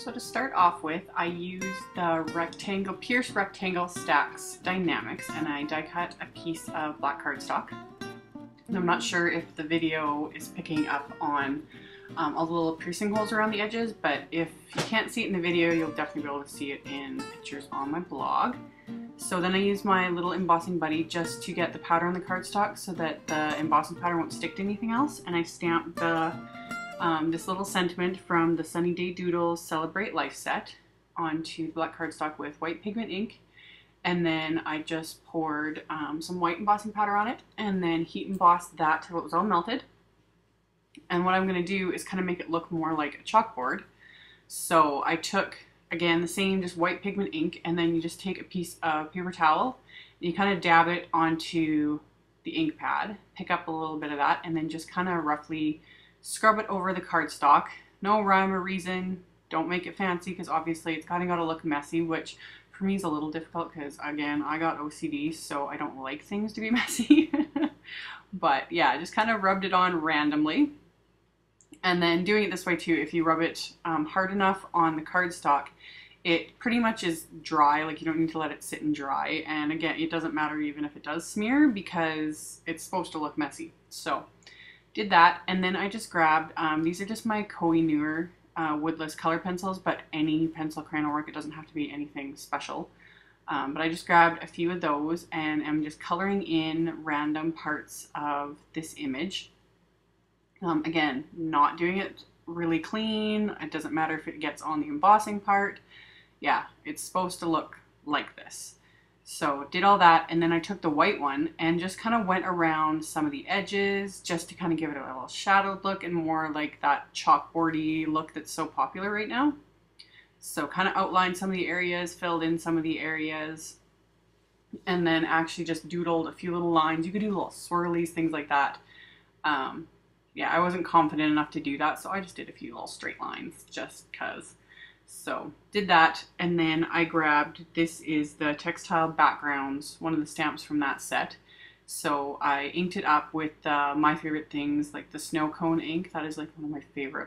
So to start off with, I used the Pierce Rectangle Stacks Die-namics, and I die cut a piece of black cardstock. And I'm not sure if the video is picking up on all the little piercing holes around the edges, but if you can't see it in the video, you'll definitely be able to see it in pictures on my blog. So then I used my little embossing buddy just to get the powder on the cardstock so that the embossing powder won't stick to anything else, and I stamped the this little sentiment from the Sunny Day Doodles Celebrate Life set onto black cardstock with white pigment ink, and then I just poured some white embossing powder on it and then heat embossed that till it was all melted. And what I'm going to do is kind of make it look more like a chalkboard. So I took, again, the same just white pigment ink, and then you just take a piece of paper towel and you kind of dab it onto the ink pad, pick up a little bit of that, and then just kind of roughly scrub it over the cardstock. No rhyme or reason. Don't make it fancy because obviously it's kind of got to look messy, which for me is a little difficult because, again, I got OCD, so I don't like things to be messy. But yeah, I just kind of rubbed it on randomly. And then doing it this way too, if you rub it hard enough on the cardstock, it pretty much is dry. Like, you don't need to let it sit and dry. And again, it doesn't matter even if it does smear because it's supposed to look messy. So did that, and then I just grabbed, these are just my Koh-i-Noor woodless color pencils, but any pencil crayon will work. It doesn't have to be anything special. But I just grabbed a few of those and I'm just coloring in random parts of this image. Again, not doing it really clean. It doesn't matter if it gets on the embossing part. Yeah, it's supposed to look like this. So did all that, and then I took the white one and just kind of went around some of the edges just to kind of give it a little shadowed look and more like that chalkboardy look that's so popular right now. So kind of outlined some of the areas, filled in some of the areas, and then actually just doodled a few little lines. You could do little swirlies, things like that. Yeah, I wasn't confident enough to do that, so I just did a few little straight lines just because. So did that, and then I grabbed, this is the Textile Backgrounds, one of the stamps from that set. So I inked it up with my favorite things, like the snow cone ink. That is like one of my favorite.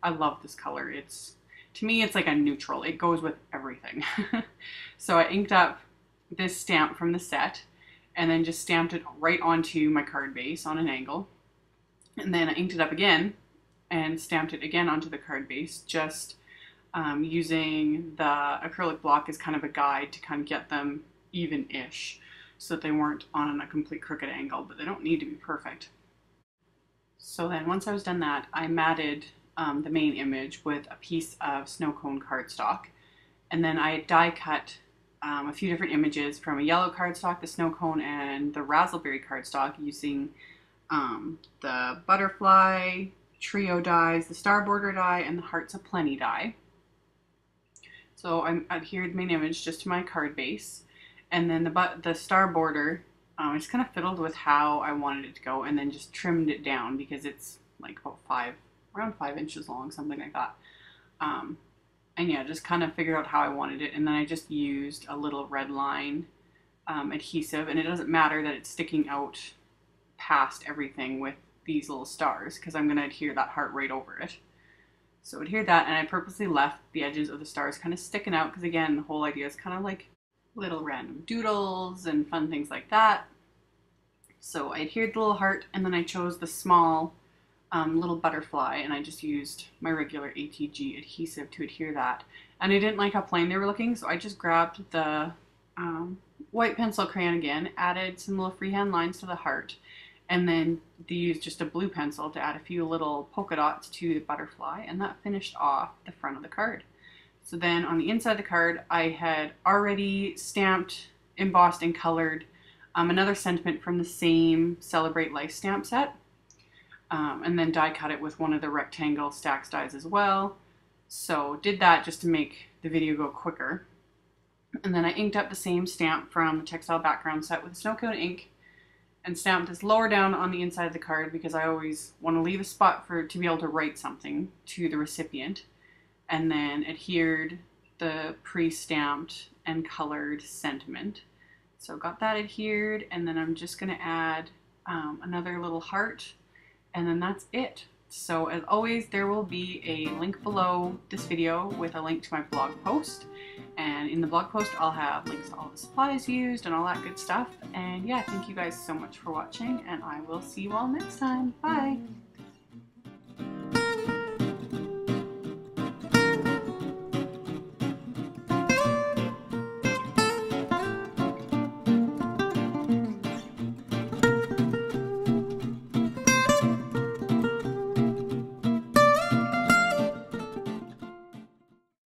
I love this color. To me, it's like a neutral. It goes with everything. So I inked up this stamp from the set and then just stamped it right onto my card base on an angle. And then I inked it up again and stamped it again onto the card base, just using the acrylic block as kind of a guide to kind of get them even-ish so that they weren't on a complete crooked angle, but they don't need to be perfect. So then once I was done that, I matted the main image with a piece of snow cone cardstock, and then I die cut a few different images from a yellow cardstock, the snow cone, and the raspberry cardstock using the butterfly trio dies, the star border die, and the hearts of plenty die. So I adhered the main image just to my card base, and then the star border, I just kind of fiddled with how I wanted it to go, and then just trimmed it down because it's like about around 5 inches long, something like that. And yeah, just kind of figured out how I wanted it, and then I just used a little red line adhesive, and it doesn't matter that it's sticking out past everything with these little stars because I'm going to adhere that heart right over it. So adhered that, and I purposely left the edges of the stars kind of sticking out because, again, the whole idea is kind of like little random doodles and fun things like that. So I adhered the little heart, and then I chose the small little butterfly, and I just used my regular ATG adhesive to adhere that. And I didn't like how plain they were looking, so I just grabbed the white pencil crayon again, added some little freehand lines to the heart, and then used just a blue pencil to add a few little polka dots to the butterfly, and that finished off the front of the card. So then on the inside of the card, I had already stamped, embossed, and colored another sentiment from the same Celebrate Life stamp set, and then die cut it with one of the rectangle stacks dies as well. So did that just to make the video go quicker. And then I inked up the same stamp from the Textile Background set with snow cone ink, and stamped this lower down on the inside of the card because I always want to leave a spot to be able to write something to the recipient, and then adhered the pre-stamped and colored sentiment. So got that adhered, and then I'm just going to add another little heart, and then that's it. So as always, there will be a link below this video with a link to my blog post. And in the blog post, I'll have links to all the supplies used and all that good stuff. And yeah, thank you guys so much for watching, and I will see you all next time. Bye!